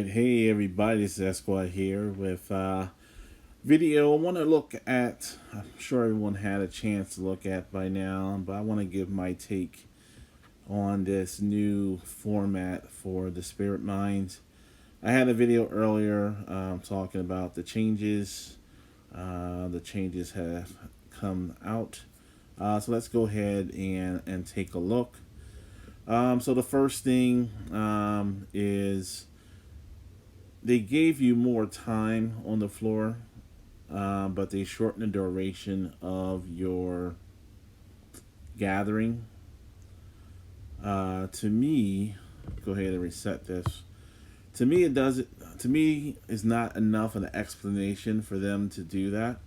right, hey everybody, it's Esqua here with video. I want to look at, I'm sure everyone had a chance to look at by now, but I want to give my take on this new format for the Spirit Minds. I had a video earlier talking about the changes. The changes have come out. So let's go ahead and take a look. So the first thing is they gave you more time on the floor, but they shortened the duration of your gathering. To me, go ahead and reset this. To me, it does. To me, is not enough of an explanation for them to do that.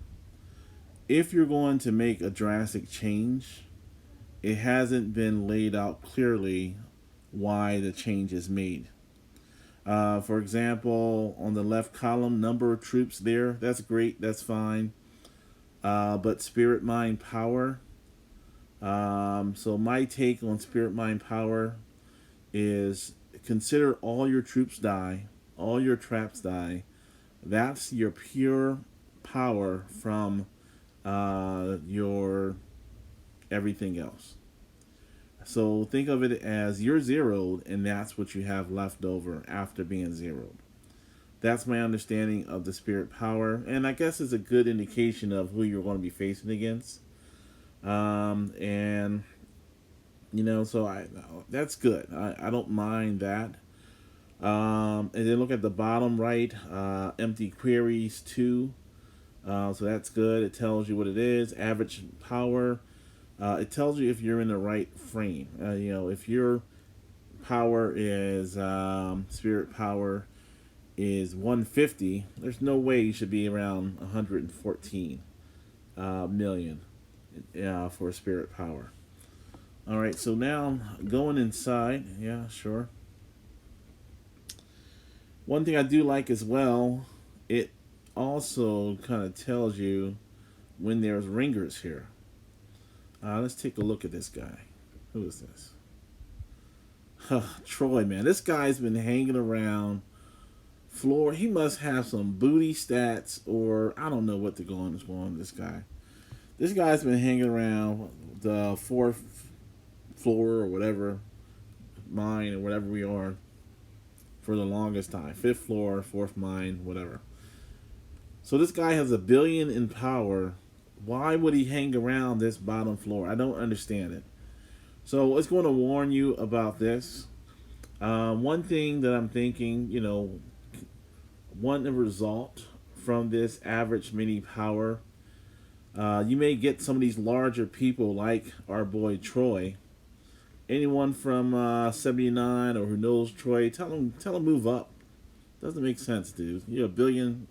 If you're going to make a drastic change, it hasn't been laid out clearly why the change is made. For example, on the left column, number of troops there, that's great, that's fine. But Spirit Mind Power. So my take on Spirit Mind Power is consider all your troops die, all your traps die. That's your pure power from your everything else. So think of it as you're zeroed, and that's what you have left over after being zeroed. That's my understanding of the spirit power, and I guess it's a good indication of who you're going to be facing against. And so that's good. I don't mind that. And then look at the bottom right, empty queries 2. So that's good. It tells you what it is. Average power. It tells you if you're in the right frame. If your power is spirit power is 150, there's no way you should be around 114 million for spirit power. All right, so now going inside, yeah, sure. One thing I do like as well, it also kind of tells you when there's ringers here. Let's take a look at this guy. Who is this? Troy, man. This guy's been hanging around floor. He must have some booty stats, or I don't know what is going on with this guy. This guy's been hanging around the 4th floor or whatever, mine or whatever we are, for the longest time. 5th floor, 4th mine, whatever. So this guy has 1 billion in power. Why would he hang around this bottom floor? I don't understand it. So it's going to warn you about this. One thing that I'm thinking, one result from this average mini power, you may get some of these larger people like our boy Troy. Anyone from 79 or who knows Troy, tell him move up. Doesn't make sense, dude. You're 1 billion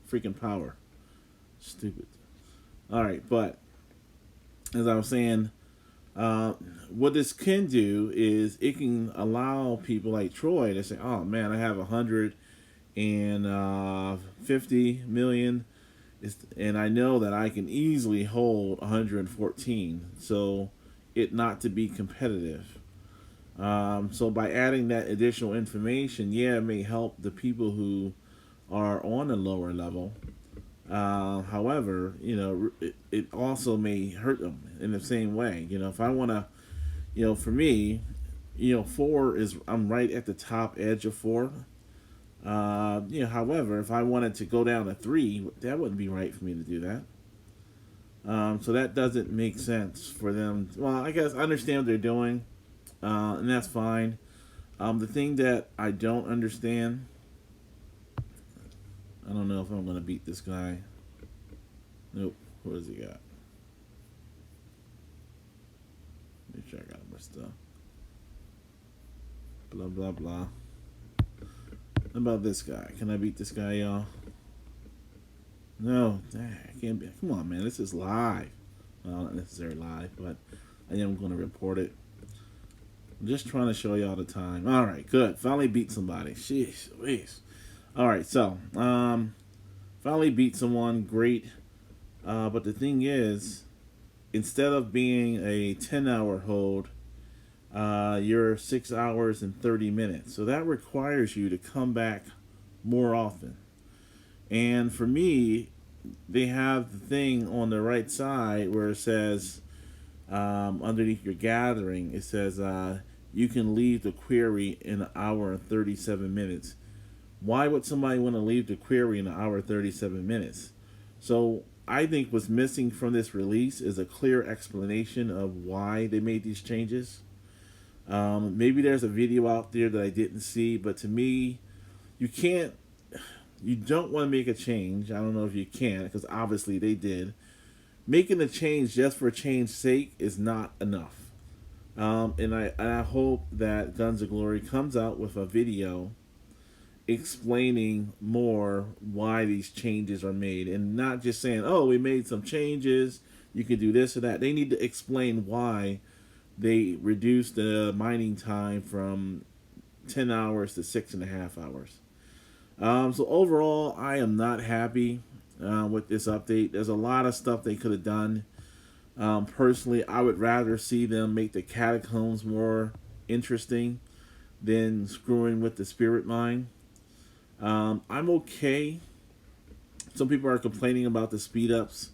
freaking power. Stupid. All right, but as I was saying, what this can do is it can allow people like Troy to say, "Oh man, I have 150 million, and I know that I can easily hold 114." So it not to be competitive. So by adding that additional information, yeah, it may help the people who are on a lower level. However, it also may hurt them in the same way. If I want to, for me, 4 is, I'm right at the top edge of 4. However, if I wanted to go down to 3, that wouldn't be right for me to do that. So that doesn't make sense for them. Well, I guess I understand what they're doing, and that's fine. The thing that I don't understand, I don't know if I'm going to beat this guy. Nope. What does he got? Make sure I got my stuff. Blah, blah, blah. How about this guy? Can I beat this guy, y'all? No. Dang, I can't be. Come on, man. This is live. Well, not necessarily live, but I am going to report it. I'm just trying to show y'all the time. All right, good. Finally beat somebody. Jeez Louise. All right, so finally beat someone, great. But the thing is, instead of being a 10-hour hold, you're 6 hours and 30 minutes. So that requires you to come back more often. And for me, they have the thing on the right side where it says, underneath your gathering, it says, you can leave the query in an hour and 37 minutes. Why would somebody want to leave the query in an hour and 37 minutes? So I think what's missing from this release is a clear explanation of why they made these changes. Maybe there's a video out there that I didn't see, but to me, you can't, you don't want to make a change. I don't know if you can, because obviously they did. Making a change just for change's sake is not enough. And I hope that Guns of Glory comes out with a video explaining more why these changes are made, and not just saying, "Oh, we made some changes. You can do this or that." They need to explain why they reduced the mining time from 10 hours to 6.5 hours. So overall, I am not happy with this update. There's a lot of stuff they could have done. Personally, I would rather see them make the catacombs more interesting than screwing with the spirit mine. I'm okay. Some people are complaining about the speed ups.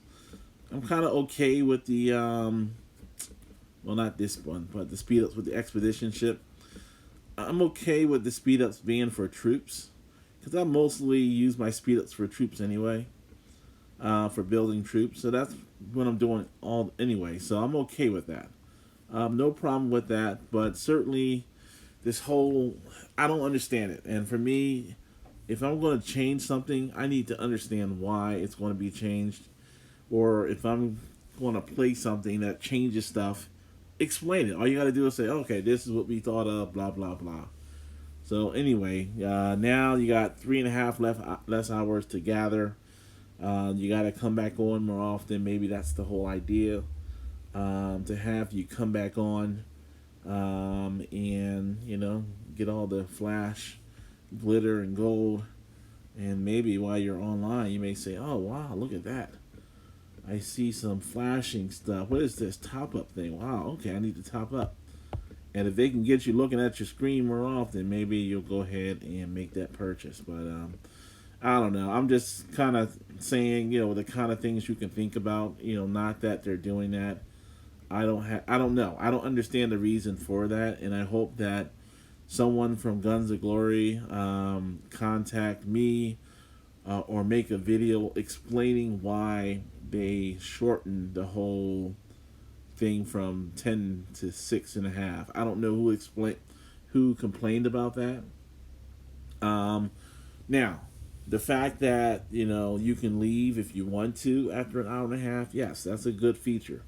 I'm kind of okay with the well, not this one, but the speed ups with the expedition ship. I'm okay with the speed ups being for troops, because I mostly use my speed ups for troops anyway, for building troops. So that's what I'm doing all anyway. So I'm okay with that. No problem with that. But certainly, this whole, I don't understand it. And for me, if I'm going to change something, I need to understand why it's going to be changed. Or if I'm going to play something that changes stuff, explain it. All you got to do is say, okay, this is what we thought of, blah, blah, blah. So anyway, now you got 3.5 less hours to gather. You got to come back on more often. Maybe that's the whole idea, to have you come back on, and get all the flash, glitter, and gold. And maybe while you're online, you may say, "Oh wow, look at that! I see some flashing stuff. What is this top up thing? Wow, okay, I need to top up." And if they can get you looking at your screen more often, maybe you'll go ahead and make that purchase. But I don't know. I'm just kind of saying, the kind of things you can think about. Not that they're doing that. I don't know. I don't understand the reason for that, and I hope that someone from Guns of Glory contact me, or make a video explaining why they shortened the whole thing from 10 to 6.5. I don't know who complained about that. Now, the fact that you can leave if you want to after an hour and a half, yes, that's a good feature.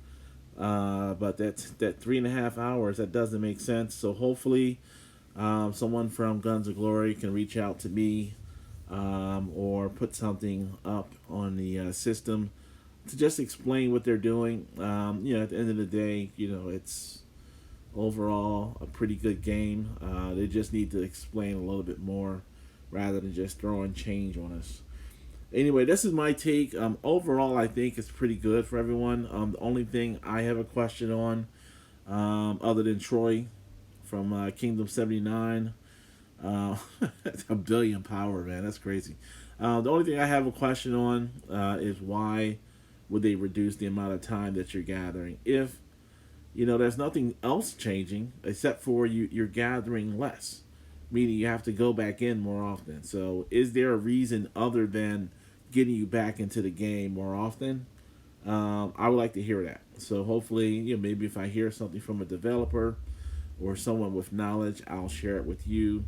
But that 3.5 hours, that doesn't make sense. So hopefully, someone from Guns of Glory can reach out to me, or put something up on the system to just explain what they're doing. At the end of the day, it's overall a pretty good game. They just need to explain a little bit more rather than just throwing change on us. Anyway, this is my take. Overall, I think it's pretty good for everyone. The only thing I have a question on, other than Troy from Kingdom 79, a billion power, man. That's crazy. The only thing I have a question on is why would they reduce the amount of time that you're gathering? If, there's nothing else changing except for you're gathering less, meaning you have to go back in more often. So is there a reason other than getting you back into the game more often? I would like to hear that. So hopefully, maybe if I hear something from a developer or someone with knowledge, I'll share it with you.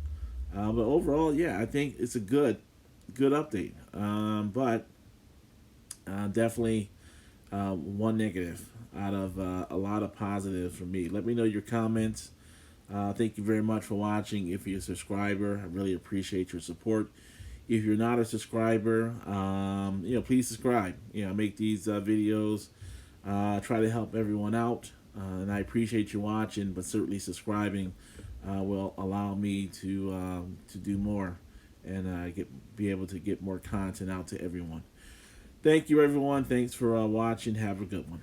But overall, yeah, I think it's a good update. But definitely one negative out of a lot of positives for me. Let me know your comments. Thank you very much for watching. If you're a subscriber, I really appreciate your support. If you're not a subscriber, please subscribe. I make these videos, try to help everyone out, and I appreciate you watching. But certainly subscribing will allow me to do more and be able to get more content out to everyone. Thank you, everyone. Thanks for watching. Have a good one.